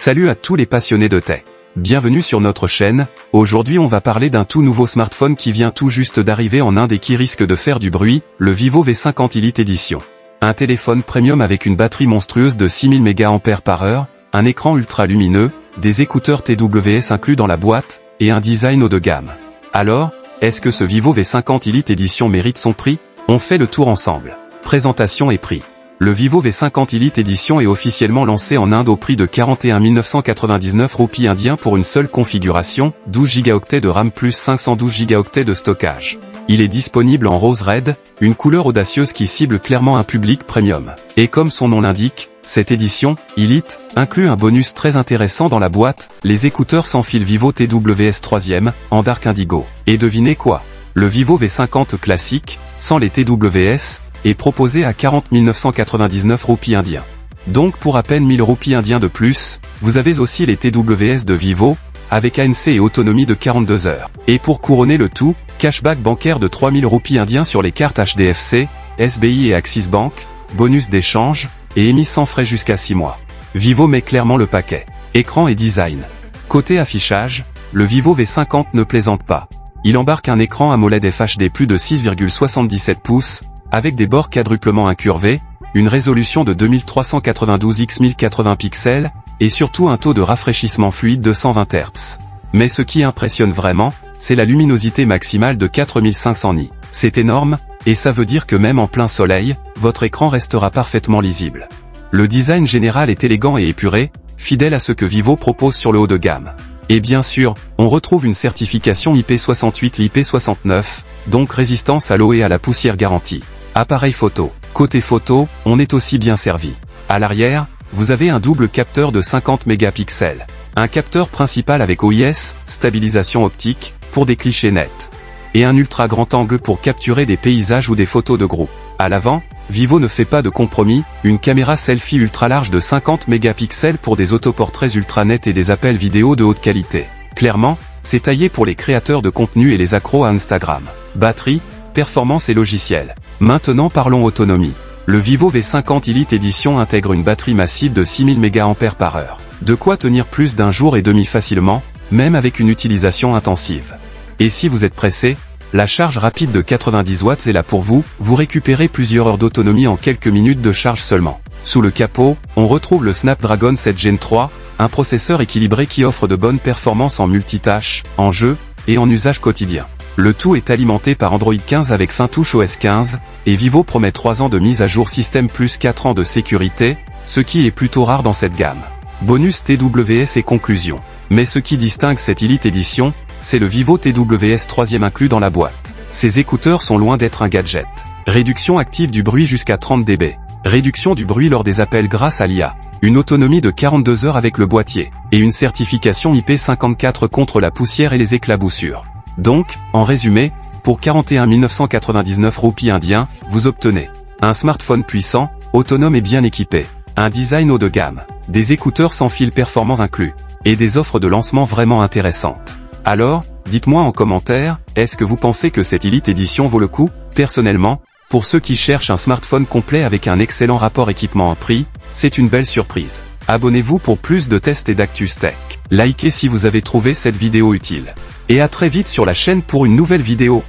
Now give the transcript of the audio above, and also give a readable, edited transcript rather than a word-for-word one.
Salut à tous les passionnés de tech. Bienvenue sur notre chaîne. Aujourd'hui on va parler d'un tout nouveau smartphone qui vient tout juste d'arriver en Inde et qui risque de faire du bruit, le Vivo V50 Elite Edition. Un téléphone premium avec une batterie monstrueuse de 6000 mAh, un écran ultra lumineux, des écouteurs TWS inclus dans la boîte, et un design haut de gamme. Alors, est-ce que ce Vivo V50 Elite Edition mérite son prix? On fait le tour ensemble. Présentation et prix. Le Vivo V50 Elite Edition est officiellement lancé en Inde au prix de 41 999 roupies indiens pour une seule configuration, 12 Go de RAM plus 512 Go de stockage. Il est disponible en rose red, une couleur audacieuse qui cible clairement un public premium. Et comme son nom l'indique, cette édition, Elite, inclut un bonus très intéressant dans la boîte, les écouteurs sans fil Vivo TWS 3e, en Dark Indigo. Et devinez quoi? Le Vivo V50 classique, sans les TWS, est proposé à 40 999 roupies indiens. Donc pour à peine 1000 roupies indiens de plus, vous avez aussi les TWS de Vivo, avec ANC et autonomie de 42 heures. Et pour couronner le tout, cashback bancaire de 3000 roupies indiens sur les cartes HDFC, SBI et Axis Bank, bonus d'échange, et émis sans frais jusqu'à 6 mois. Vivo met clairement le paquet. Écran et design. Côté affichage, le Vivo V50 ne plaisante pas. Il embarque un écran AMOLED FHD plus de 6,77 pouces, avec des bords quadruplement incurvés, une résolution de 2392 x 1080 pixels, et surtout un taux de rafraîchissement fluide de 120 Hz. Mais ce qui impressionne vraiment, c'est la luminosité maximale de 4500 nits. C'est énorme, et ça veut dire que même en plein soleil, votre écran restera parfaitement lisible. Le design général est élégant et épuré, fidèle à ce que Vivo propose sur le haut de gamme. Et bien sûr, on retrouve une certification IP68 et IP69, donc résistance à l'eau et à la poussière garantie. Appareil photo. Côté photo, on est aussi bien servi. À l'arrière, vous avez un double capteur de 50 mégapixels. Un capteur principal avec OIS, stabilisation optique, pour des clichés nets. Et un ultra grand angle pour capturer des paysages ou des photos de groupe. À l'avant, Vivo ne fait pas de compromis, une caméra selfie ultra large de 50 mégapixels pour des autoportraits ultra nets et des appels vidéo de haute qualité. Clairement, c'est taillé pour les créateurs de contenu et les accros à Instagram. Batterie, performance et logiciel. Maintenant parlons autonomie. Le Vivo V50 Elite Edition intègre une batterie massive de 6000 mAh. De quoi tenir plus d'un jour et demi facilement, même avec une utilisation intensive. Et si vous êtes pressé, la charge rapide de 90 watts est là pour vous, vous récupérez plusieurs heures d'autonomie en quelques minutes de charge seulement. Sous le capot, on retrouve le Snapdragon 7 Gen 3, un processeur équilibré qui offre de bonnes performances en multitâches, en jeu, et en usage quotidien. Le tout est alimenté par Android 15 avec FinTouch OS 15, et Vivo promet 3 ans de mise à jour système plus 4 ans de sécurité, ce qui est plutôt rare dans cette gamme. Bonus TWS et conclusion. Mais ce qui distingue cette Elite Edition, c'est le Vivo TWS 3e inclus dans la boîte. Ces écouteurs sont loin d'être un gadget. Réduction active du bruit jusqu'à 30 dB. Réduction du bruit lors des appels grâce à l'IA. Une autonomie de 42 heures avec le boîtier. Et une certification IP54 contre la poussière et les éclaboussures. Donc, en résumé, pour 41 999 roupies indiens, vous obtenez un smartphone puissant, autonome et bien équipé, un design haut de gamme, des écouteurs sans fil performants inclus, et des offres de lancement vraiment intéressantes. Alors, dites-moi en commentaire, est-ce que vous pensez que cette Elite Edition vaut le coup? Personnellement, pour ceux qui cherchent un smartphone complet avec un excellent rapport équipement-prix, c'est une belle surprise. Abonnez-vous pour plus de tests et d'actus tech. Likez si vous avez trouvé cette vidéo utile. Et à très vite sur la chaîne pour une nouvelle vidéo.